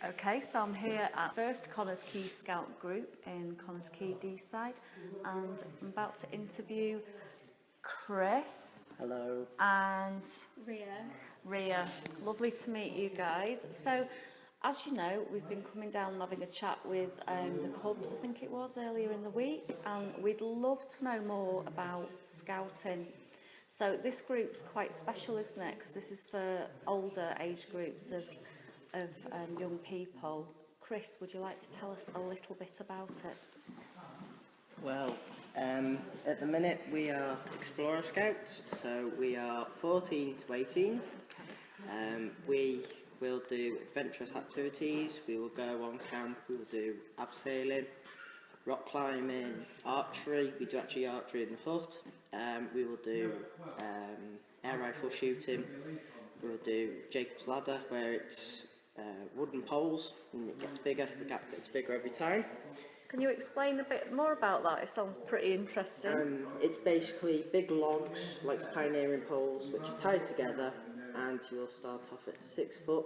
Okay, so I'm here at first Connah's Quay Scout Group in Connah's Quay D-side, and I'm about to interview Kris. Hello. And Ria. Ria. Lovely to meet you guys. So, as you know, we've been coming down and having a chat with the Cubs, I think it was, earlier in the week, and we'd love to know more about scouting. So this group's quite special, isn't it? Because this is for older age groups of young people. Kris, would you like to tell us a little bit about it? Well, at the minute we are Explorer Scouts, so we are 14 to 18. We will do adventurous activities, we will go on camp, we will do abseiling, rock climbing, archery. We do actually archery in the hut. We will do air rifle shooting. We will do Jacob's Ladder, where it's wooden poles and it gets bigger, the gap gets bigger every time. Can you explain a bit more about that? It sounds pretty interesting. It's basically big logs, like pioneering poles, which are tied together, and you'll start off at 6 foot,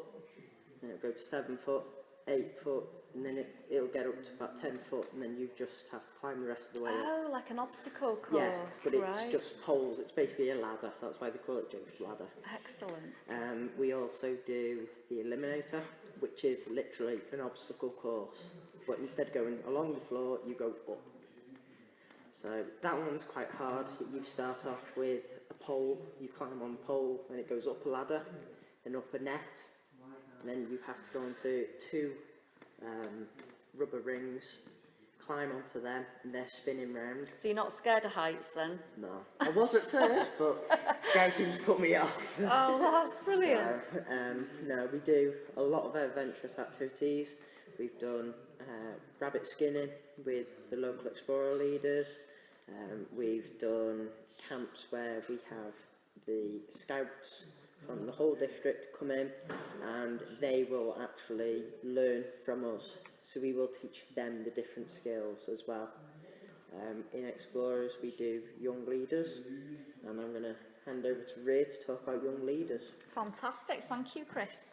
then it'll go to 7 foot, 8 foot, and then it'll get up to about 10 foot, and then you just have to climb the rest of the way up. Oh, like an obstacle course, Yeah, but it's right? just poles, it's basically a ladder, that's why they call it Jacob's Ladder. Excellent. We also do the Eliminator, which is literally an obstacle course, but instead of going along the floor, you go up. So that one's quite hard. You start off with a pole, you climb on the pole, then it goes up a ladder, then up a net, and then you have to go into 2 rubber rings, climb onto them, and they're spinning round. So you're not scared of heights then? No, I was at first, but scouting's put me off. Oh, that's brilliant. So, no, we do a lot of adventurous activities. We've done rabbit skinning with the local explorer leaders. We've done camps where we have the scouts from the whole district come in, and they will actually learn from us. So we will teach them the different skills as well. In Explorers we do young leaders, and I'm going to hand over to Ria to talk about young leaders. Fantastic, thank you, Kris.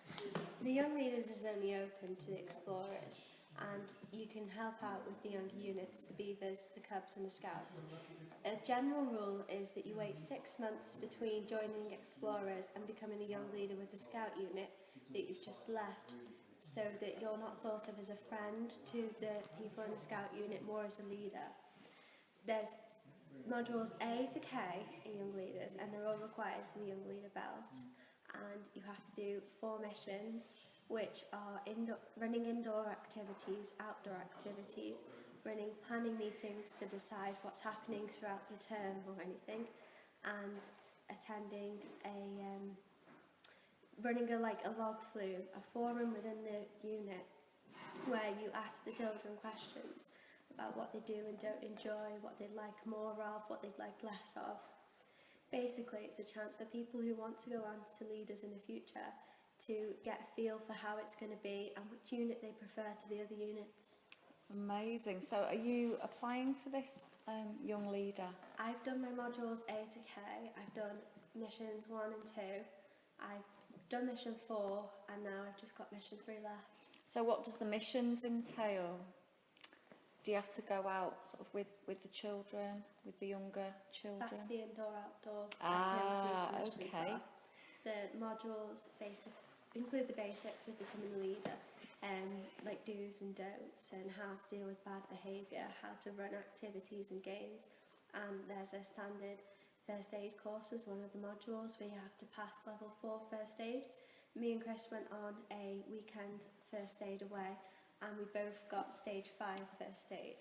The Young Leaders is only open to the Explorers, and you can help out with the younger units, the Beavers, the Cubs and the Scouts. A general rule is that you wait 6 months between joining Explorers and becoming a young leader with the Scout unit that you've just left, so that you're not thought of as a friend to the people in the Scout unit, more as a leader. There's modules A to K in Young Leaders, and they're all required for the Young Leader belt, and you have to do 4 missions, which are running indoor activities, outdoor activities, running planning meetings to decide what's happening throughout the term or anything, and attending running a log flume, a forum within the unit where you ask the children questions about what they do and don't enjoy, what they'd like more of, what they'd like less of. Basically, it's a chance for people who want to go on to leaders in the future to get a feel for how it's going to be and which unit they prefer to the other units. Amazing. So are you applying for this young leader? I've done my modules A to K. I've done missions 1 and 2. I've done mission 4, and now I've just got mission 3 left. So what does the missions entail? Do you have to go out sort of with the children, with the younger children? That's the indoor-outdoor Ah, activities the missions okay. are. The modules include the basics of becoming a leader, like do's and don'ts, and how to deal with bad behaviour, how to run activities and games, and there's a standard first aid course as one of the modules where you have to pass level 4 first aid. Me and Kris went on a weekend first aid away, and we both got stage 5 first aid.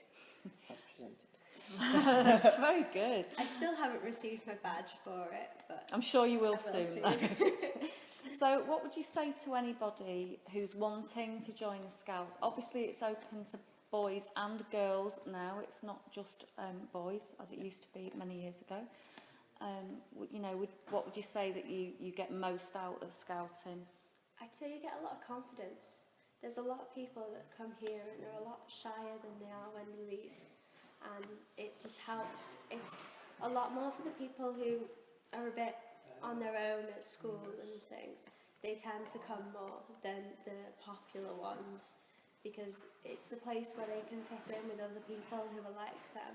As presented. Very good. I still haven't received my badge for it, but I'm sure you will I will soon. soon. So what would you say to anybody who's wanting to join the Scouts? Obviously it's open to boys and girls now, it's not just boys as it used to be many years ago. What would you say that you get most out of scouting? I'd say you get a lot of confidence. There's a lot of people that come here and are a lot shyer than they are when they leave, and it just helps. It's a lot more for the people who are a bit on their own at school and things. they tend to come more than the popular ones, because it's a place where they can fit in with other people who are like them.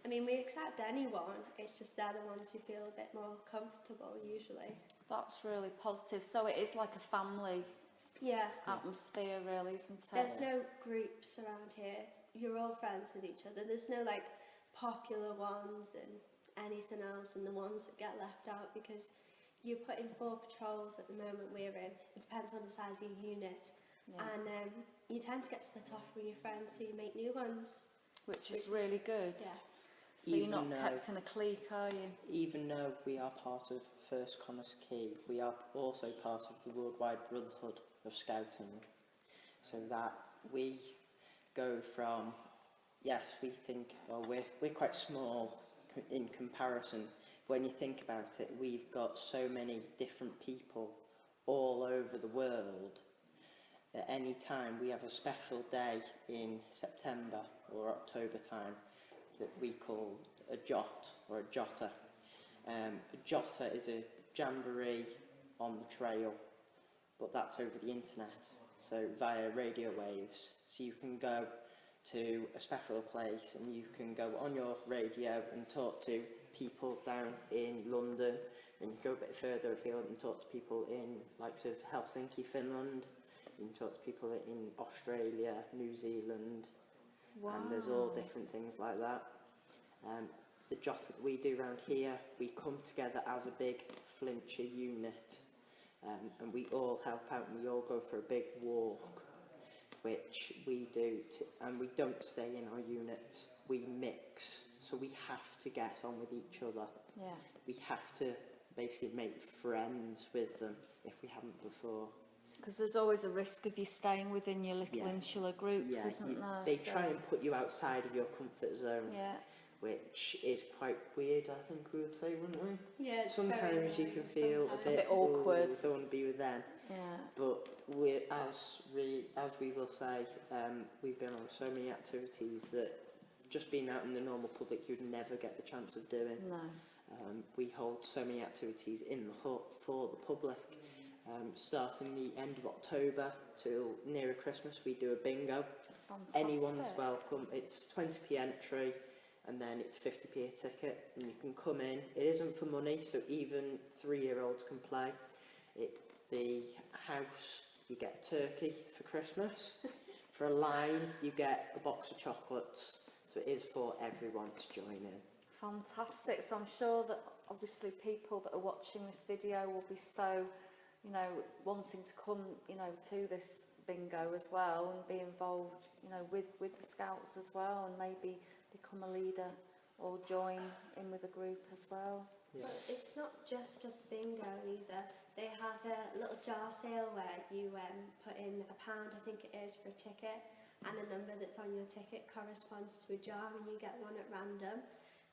I mean, we accept anyone, it's just they're the ones who feel a bit more comfortable usually. That's really positive. So it is like a family Yeah. atmosphere, really, isn't it? There's no groups around here. You're all friends with each other. There's no like popular ones and anything else and the ones that get left out, because you're putting 4 patrols at the moment we're in. It depends on the size of your unit. Yeah. And you tend to get split off from your friends, so you make new ones. Which is really good. Yeah. So you're not kept in a clique, are you? Even though we are part of First Connah's Quay, we are also part of the Worldwide Brotherhood of Scouting. So that we go from, yes, we think, well, we're quite small in comparison. When you think about it, we've got so many different people all over the world. At any time, we have a special day in September or October time that we call a jot or a jotter. A jotter is a jamboree on the trail, but that's over the internet, so via radio waves. So you can go to a special place and you can go on your radio and talk to people down in London, and you go a bit further afield and talk to people in likes of Helsinki, Finland. You can talk to people in Australia, New Zealand. Wow. And there's all different things like that. The jot that we do around here, we come together as a big Flintshire unit, and we all help out and we all go for a big walk, which we do, and we don't stay in our units, we mix, so we have to get on with each other. Yeah. We have to basically make friends with them if we haven't before. Because there's always a risk of you staying within your little insular groups, isn't there? They try and put you outside of your comfort zone, which is quite weird, I think we would say, wouldn't we? Yeah, it's sometimes you can feel a bit awkward. Don't want to be with them. Yeah. But as we will say, we've been on so many activities that just being out in the normal public you'd never get the chance of doing. No. We hold so many activities in the hut for the public. Starting the end of October till nearer Christmas, we do a bingo. Fantastic. Anyone's welcome. It's 20p entry, and then it's 50p a ticket, and you can come in. It isn't for money, so even 3-year-olds can play. The house, you get a turkey for Christmas. For a line, you get a box of chocolates. So it is for everyone to join in. Fantastic. So I'm sure that obviously people that are watching this video will be so, wanting to come, to this bingo as well and be involved, with the Scouts as well, and maybe become a leader or join in with a group as well. Yeah. But it's not just a bingo either. They have a little jar sale where you put in £1, I think it is, for a ticket, and a number that's on your ticket corresponds to a jar, and you get one at random.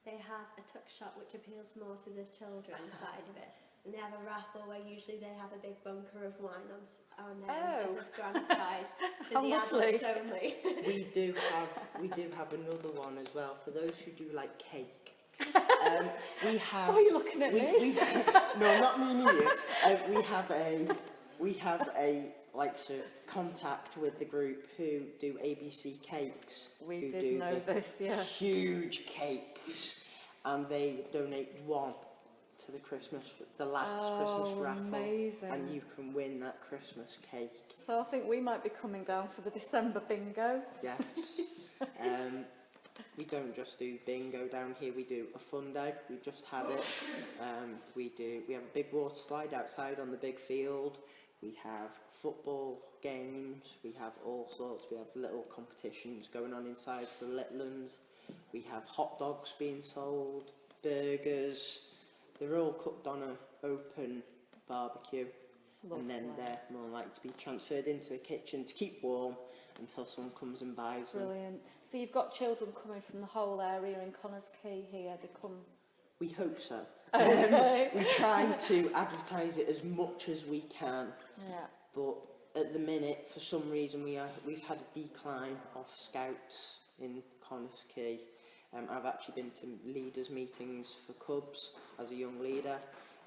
They have a tuck shop, which appeals more to the children's side of it. And they have a raffle where usually they have a big bunker of wine on there as a grand prize for the adults only. We do have another one as well for those who do like cake. We have. Why are you looking at me? No, not meaning you. We have a contact with the group who do ABC cakes. We did know this, yeah. Huge cakes, and they donate one to the last Christmas raffle. Amazing. And you can win that Christmas cake. So I think we might be coming down for the December bingo. Yes. We don't just do bingo down here, we do a fun day. We just had it. We have a big water slide outside on the big field. We have football games, we have all sorts. We have little competitions going on inside for the little ones. We have hot dogs being sold, burgers. They're all cooked on an open barbecue. Lovely. And then they're more likely to be transferred into the kitchen to keep warm until someone comes and buys them. Brilliant. So you've got children coming from the whole area in Connah's Quay here. They come. We hope so. Okay. We try to advertise it as much as we can. Yeah. But at the minute, for some reason, we've had a decline of Scouts in Connah's Quay. I've actually been to leaders' meetings for Cubs as a young leader,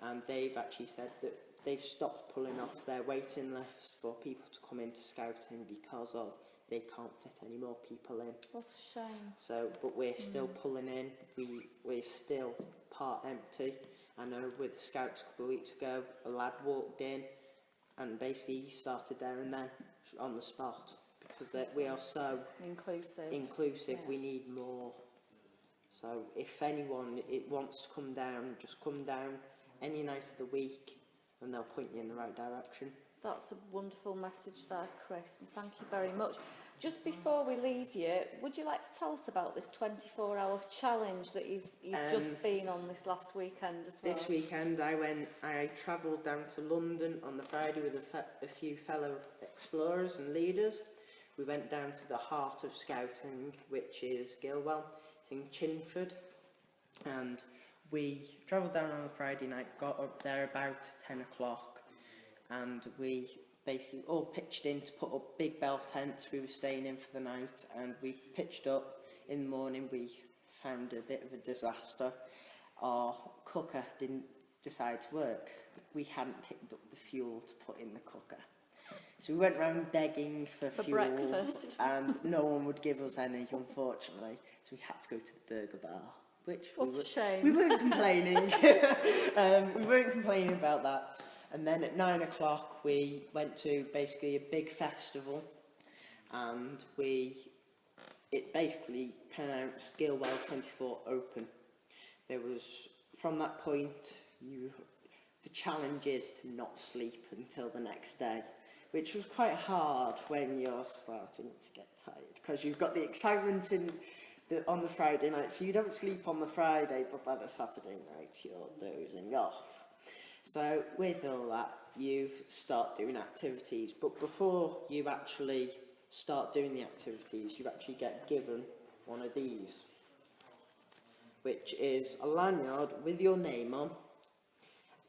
and they've actually said that they've stopped pulling off their waiting list for people to come into scouting because of they can't fit any more people in. What a shame. So, but we're still pulling in. We're still part empty. I know with Scouts a couple of weeks ago, a lad walked in and basically he started there and then on the spot because we are so Inclusive. inclusive. Yeah. We need more. So if anyone wants to come down, just come down any night of the week and they'll point you in the right direction. That's a wonderful message there, Chris, and thank you very much. Just before we leave you, would you like to tell us about this 24-hour challenge that you've just been on this last weekend as well? This weekend I travelled down to London on the Friday with a few fellow explorers and leaders. We went down to the heart of scouting, which is Gilwell. It's in Chinford, and we travelled down on a Friday night, got up there about 10 o'clock, and we basically all pitched in to put up big bell tents. We were staying in for the night, and we pitched up. In the morning we found a bit of a disaster. Our cooker didn't decide to work. We hadn't picked up the fuel to put in the cooker. So we went round begging for fuel, breakfast. and no one would give us any, unfortunately. So we had to go to the burger bar, which a shame. we weren't complaining. We weren't complaining about that. And then at 9 o'clock we went to basically a big festival, and it basically pronounced Gilwell 24 open. There was, from that point, the challenge is to not sleep until the next day, which was quite hard when you're starting to get tired, because you've got the excitement on the Friday night, so you don't sleep on the Friday, but by the Saturday night you're dozing off. So with all that, you start doing activities, but before you actually start doing the activities, you actually get given one of these, which is a lanyard with your name on,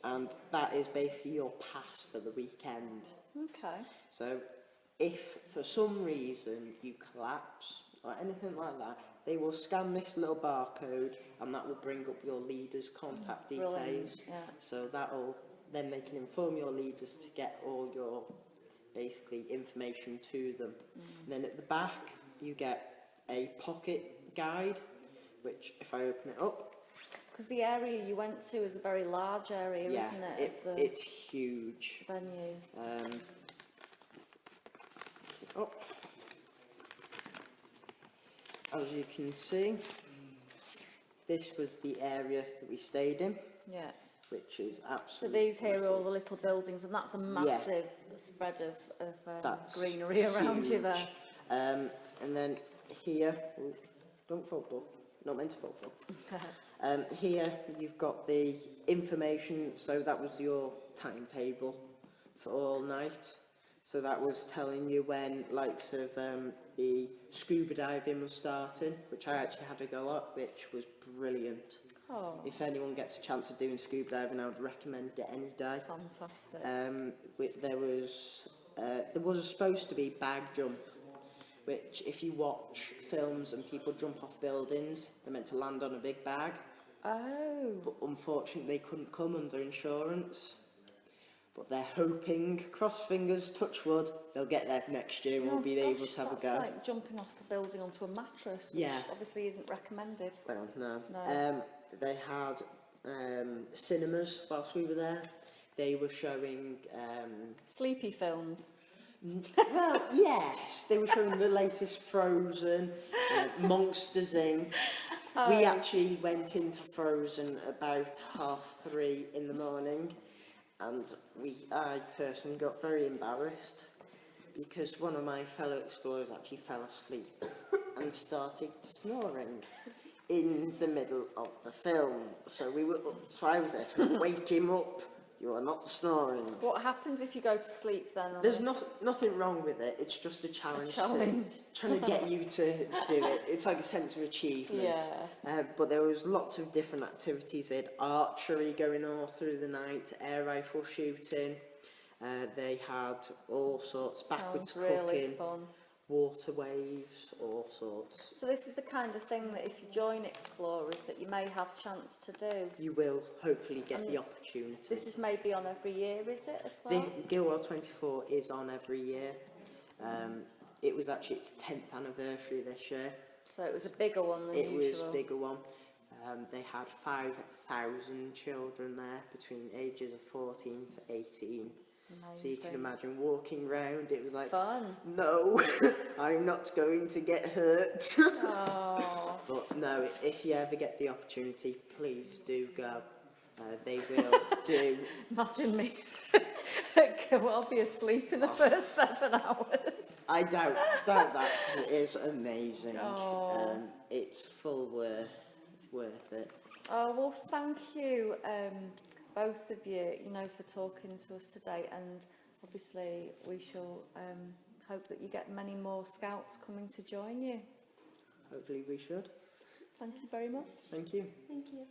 and that is basically your pass for the weekend. Okay. So if for some reason you collapse or anything like that, they will scan this little barcode and that will bring up your leader's contact details. Brilliant, yeah. So then they can inform your leaders to get all your basically information to them. And then at the back you get a pocket guide, which if I open it up, because the area you went to is a very large area, yeah, isn't it? it's huge. Venue. As you can see, this was the area that we stayed in, Yeah. which is So absolutely these here are all the little buildings, and that's a massive spread of That's greenery around you there. huge. And then here, don't fall, Paul. Not meant to fall, Paul. Here you've got the information, so that was your timetable for all night. So that was telling you when likes of the scuba diving was starting, which I actually had to go at, which was brilliant. Oh, If anyone gets a chance of doing scuba diving, I would recommend it any day. fantastic. There was supposed to be bag jump, which if you watch films and people jump off buildings, they're meant to land on a big bag. Oh, But unfortunately they couldn't come under insurance. But they're hoping, cross fingers, touch wood, they'll get there next year and we'll be able to have a go. That's like jumping off a building onto a mattress, which Yeah. obviously isn't recommended. Well, no. No. They had cinemas whilst we were there. They were showing... Sleepy films. well, yes, they were showing the latest Frozen, Monsters Inc. We actually went into Frozen about 3:30 in the morning, and I personally got very embarrassed because one of my fellow explorers actually fell asleep and started snoring in the middle of the film. So I was there to wake him up. You are not snoring. What happens if you go to sleep then? There's nothing wrong with it. It's just a challenge. Trying to get you to do it. It's like a sense of achievement. Yeah. But there was lots of different activities. They had archery going all through the night, air rifle shooting. They had all sorts, backwards Sounds really cooking, fun. water waves, all sorts. So this is the kind of thing that if you join Explorers that you may have chance to do. You will hopefully get And the opportunity. This is maybe on every year, is it, as The well? Guildhall 24 is on every year. It was actually its 10th anniversary this year. So it was a bigger one than usual. It was a bigger one. They had 5,000 children there between ages of 14 to 18. Amazing. So you can imagine walking round, it was like, Fun. no, I'm not going to get hurt. Oh. But no, if you ever get the opportunity, please do go. They will do. Imagine me. I'll be asleep in the first 7 hours. I doubt that, because it is amazing. Oh. It's full worth it. Oh, well, thank you, both of you, for talking to us today. And obviously, we shall hope that you get many more scouts coming to join you. Hopefully we should. Thank you very much. Thank you. Thank you.